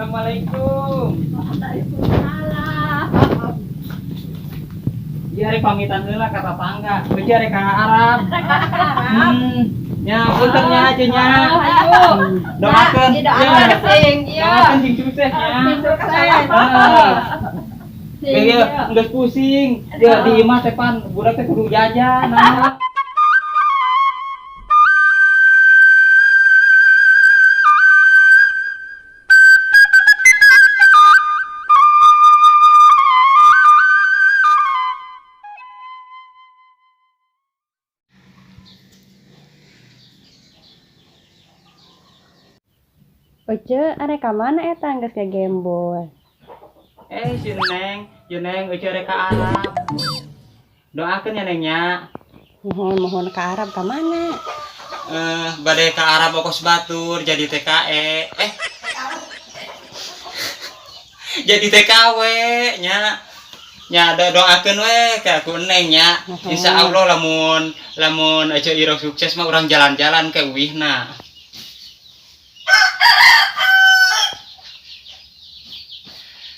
Assalamualaikum. Waalaikumsalam. Iya rek pamitan heula ka tetangga. Teu rek ka Arab. Ya, puntennya aja nya. Ayo. Doakeun. Doakeun sing ieu. Doakeun sing sukses ya. Sukses. Iya, geus pusing. Ya di imah teh pan budak teh kudu jajan. Oce, arek ka mana eta geus ka Gembol? Si Neng, eueuh rek ka Arab. Doakeun ya Neng nya. Mohon ka Arab ka mana? Bade ka Arab ongkos batur jadi TKE. Jadi TKW nya. Nya doakeun we ka ku Neng nya. Insyaallah lamun eueuh iro sukses mah urang jalan-jalan ke uwihna.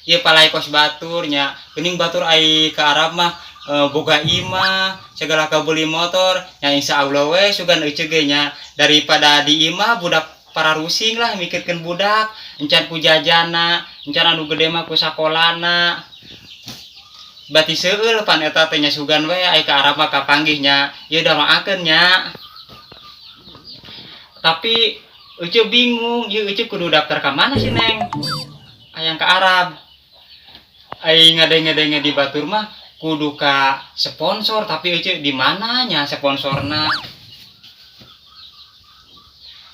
Ieu palai kos baturnya, geuning batur ai ka Arab mah boga imah, segala kabeli motor, nya insyaallah we sugan euceuk ge nya daripada di imah budak para rusing lah mikirkeun budak, encan ku jajana, encan anu gede mah ku sakolana. Bati seueul pan eta teh nya sugan we ai ka Arab mah kapanggih nya, ieu da doakeun nya. Tapi euceuk bingung, ieu euceuk kudu daftar ka mana sih Neng? Hayang ka Arab. Ai ngade-ngade di batur mah kudu ka sponsor tapi euceuk di mana nya sponsorna.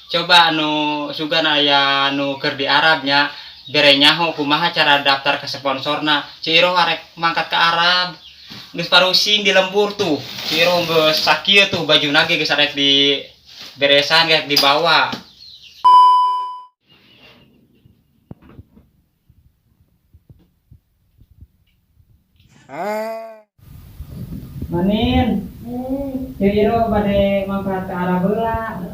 Coba anu sugan aya anu keur di Arab nya bere nyaho kumaha cara daftar ke sponsorna. Ciro arek mangkat ke Arab. Geus parusing di lembur tuh. Ciro geus sakieu tuh bajuna ge geus arek di beresan geus dibawa. Manin, Ciro bade mangkat ke Arab heula.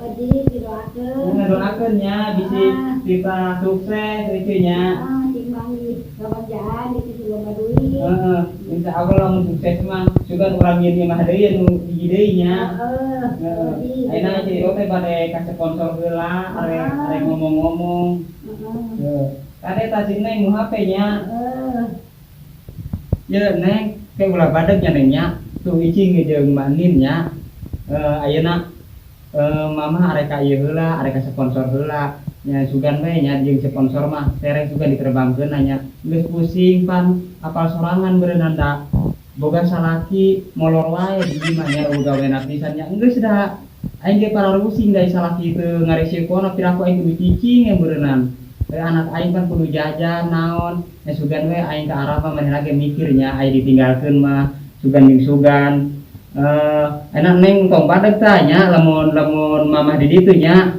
Doakeun nya bisi kita sukses eueuh nya. Insyaallah lamun sukses mah sugan urang ieu mah deui anu hiji deui nya. Ayeuna Ciro teh bade ka sponsor heula arek ngomong-ngomong. Kade ta si Neng nu HP nya. Ya Neng, kayak ulah badak nya Neng nya. Tuh icing jeung Manin nya. Ayeuna mama arek ka ieu heula, arek ka sponsor heula. Nya sugan we nya jeung sponsor mah tereng sugan diterbangkeun nya. Geus pusing pan apal sorangan beureunan da. Boga salaki molor wae di imah nya gawena pisan nya. Geus da aing ge para rusing da salaki teu ngaresepona piraku aing kudu cicing yang beureunan. Anak aing kan kudu jajan naon. Nya sugan we aing ka Arab mah manehna ge mikirnya aing ditinggalkeun mah sugan jeung sugan. Enak Neng tong badag tanya lamun mamah di ditu nya.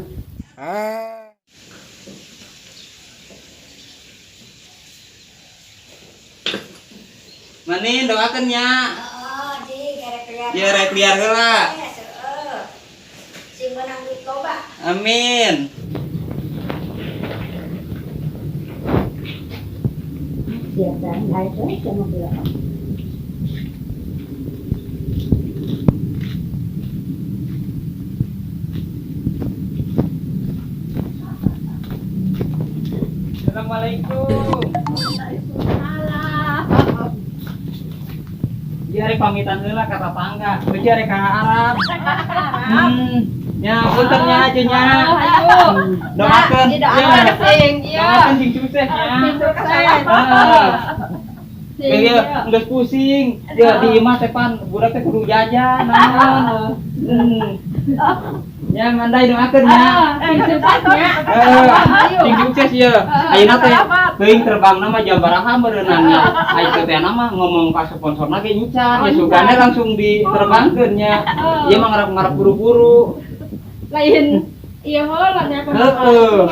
Manin doakeun nya. Ya rek liar heula. Sing menang mikoba. Amin. Biasa aja sama bilang. Assalamualaikum. Waalaikumsalam. Iya rek pamitan heula ka tetangga. Teu rek ka Arab. Ya, puntennya aja nya. Ayo. Doakeun. Doakeun sing ieu. Doakeun sing sukses ya. Sukses. Iya, geus pusing. Ya di imah teh pan budak teh kudu jajan naon. Ya mandai doakeun nya. Suksesnya. Sing sukses ya. Ayeuna teh teuing terbangna mah jam baraha beureunan nya. Ayeuna teh mah ngomong ka sponsorna ge nyican, ya sugana langsung diterbangkeun nya. Ieu mah ngarep buru-buru. Lain iya heula nya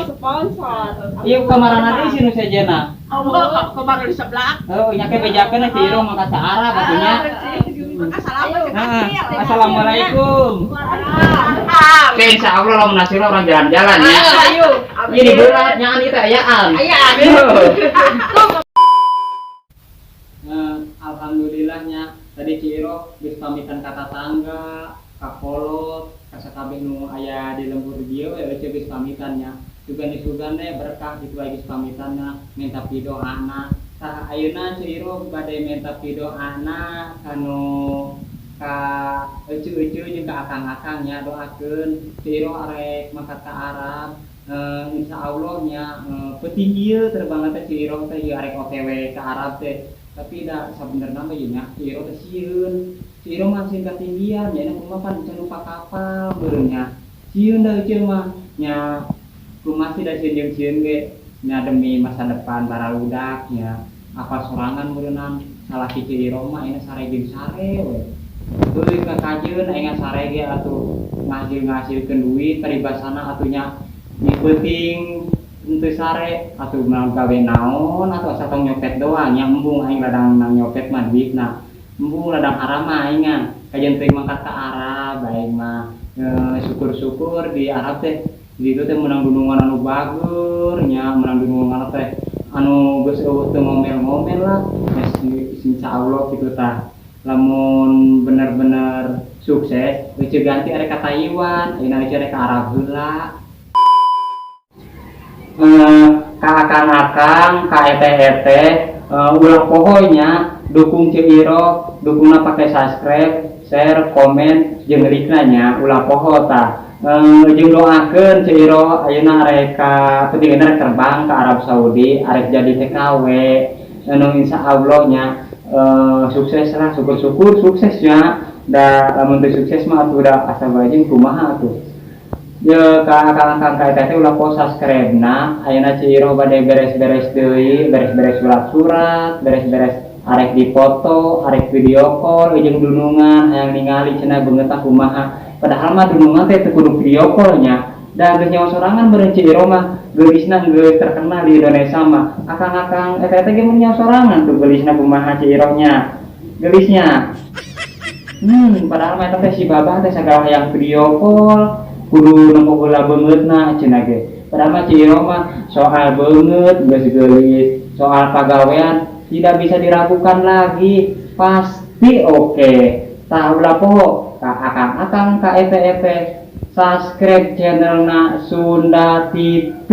sponsor. Ieu kamarana deui sinu sajana. Allah kamar di sebelah. Nya ke bejakeun Ciro mangkat ka Arab atunya. Assalamualaikum. Waalaikumsalam. Oke, insya Allah lo menasih orang jalan-jalan ya. Ayo. Ini berat nyanyi ayaan. Alhamdulillahnya tadi Ciro geus pamitan kata tangga, kakolot, kasakabe nu aya di lembur dieu we geus pamitannya. Juga disugane berkah gitu lagi pamitanna minta pidoana. Tah ayeuna Ciro bade minta pidoana kanu ka eucu-eucu jeung ka akang-akangnya doakeun Ciro arek mangkat ka Arab. Insya Allah nya penting ieu terbang teh Ciro teh ieu arek OTW ka Arab teh. Tapi dah sebenarnya mah nya Ciro teh sieun. Ciro mah sing katinggian nya kumaha pan bisa numpak kapal beureunya. Sieun da euceul mah nya kumaha sih da sieun ge nya demi masa depan para budak nya. Apa sorangan beureunan salaki Ciro mah aya sare jeung sare we. Tuluy ka kajeun aya sare ge atuh ngasilkeun duit paribasana atunya di penting untuk sare atau mau gawe naon atau asa tong nyopet doang yang embung aing ladang nang nyopet mah duitna embung ladang haram mah aing kajian teh mangkat ka Arab aing mah syukur-syukur di Arab teh di itu teh menang dunungan anu bagur nya menang dunungan teh anu geus eueuh teu ngomel-ngomel lah insyaallah kitu tah lamun bener-bener sukses eueuh ganti arek ka Taiwan ayeuna arek ka Arab heula ka akang-akang, ka ete-ete, ulah pohonya dukung Ciro, dukungna pakai subscribe, share, komen, jeung like-na nya ulah poho tah. Jeung doakeun Ciro ayeuna arek ka pentingna terbang ka Arab Saudi, arek jadi TKW. Anu insyaallah nya sukses lah, syukur-syukur sukses nya. Da lamun teu sukses mah atuh da asa bae jeung kumaha atuh. Ya kakak-kakak teh ulah post subscribe-na ayeuna Ciro bade beres-beres deui beres-beres surat-surat beres-beres arek dipoto arek video call jeung dunungan hayang ningali cenah beungeut kumaha padahal mah dunungan teh teu kudu video call nya da geus nyawa sorangan beureun Ciro mah geulisna geus terkenal di Indonesia mah akang-akang eta ge mun nyawa sorangan tuh geulisna kumaha Ciro nya geulisnya padahal mah eta teh si babah teh sagala hayang video call kudu nempok heula beungeutna cenah ge. Padahal mah Ciro mah soal beungeut geus geulis, soal pagawean tidak bisa diragukan lagi, pasti oke. Tah ulah poho ka akang-akang ka ete-ete subscribe channelna Sunda TV.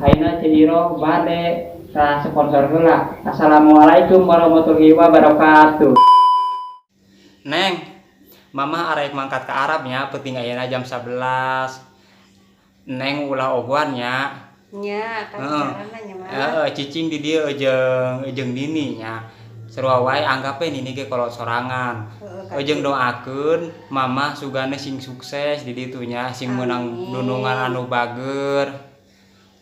Ayeuna Ciro bade ka sponsor heula. Assalamualaikum warahmatullahi wabarakatuh. Neng Mama arek mangkat ke Arabnya penting ayeuna jam 11. Neng ulah ogoan nya. Nya, kan carana nya mah. Cicing di dieu jeung Nini nya. Sarua wae anggape Nini ge kolot sorangan. Jeung doakeun Mama sugane sing sukses di ditu nya, sing meunang dunungan anu bager.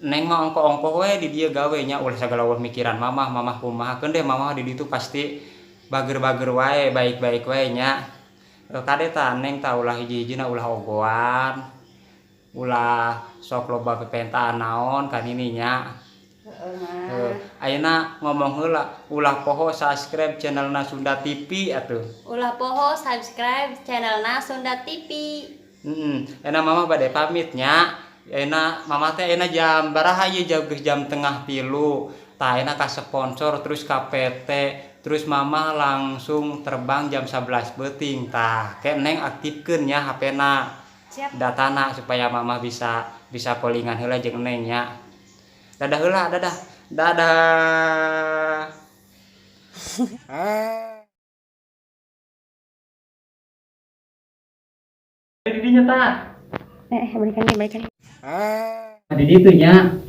Neng mah ongko-ongko we di dieu gawe nya ulah sagala mikiran Mama kumahakeun deh Mama di ditu pasti bager-bager wae, baik-baik wae nya. Kadeta neng tah ulah hiji-hijina ulah ogoan ulah sok loba pepentaan naon kan ini nya ayeuna ngomong heula ulah poho subscribe channelna Sunda TV atuh Ulah poho subscribe channelna Sunda TV. Ayeuna Mama bade pamit nya ayeuna Mama teh ayeuna jam baraha ieu jam tengah 3 tah ayeuna ka sponsor terus ka PT terus Mama langsung terbang jam 11 beuting tah ke neng aktifkeun nya HP-na datana supaya Mama bisa pollingan heula jeung neng nya dadah heula dadah di dinya tah Balikan. di ditu nya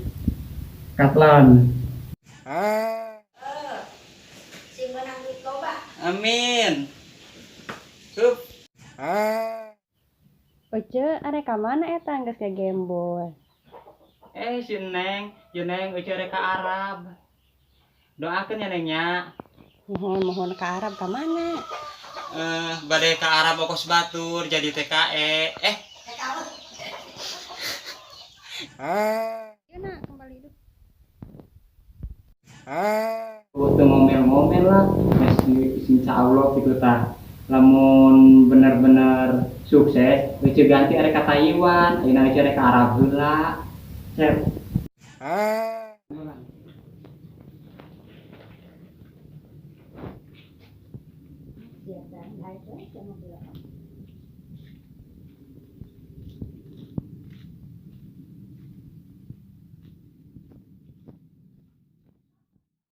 Katlon Amin. Sup. Oce, arek ka mana eta geus ka Gembol? Si Neng, jeung Neng eueuh rek ka Arab. Doakeun ya Neng nya. Mohon ka Arab ka mana? Bade ka Arab ongkos batur jadi TKE. Yuna kembali hidup. Teu ngomel-ngomel lah. Insya Allah gitu tah. lamun bener-bener sukses ece ganti are ka Taiwan ayeuna ece are ka Arab heula cep Biasa, aja sama bilang.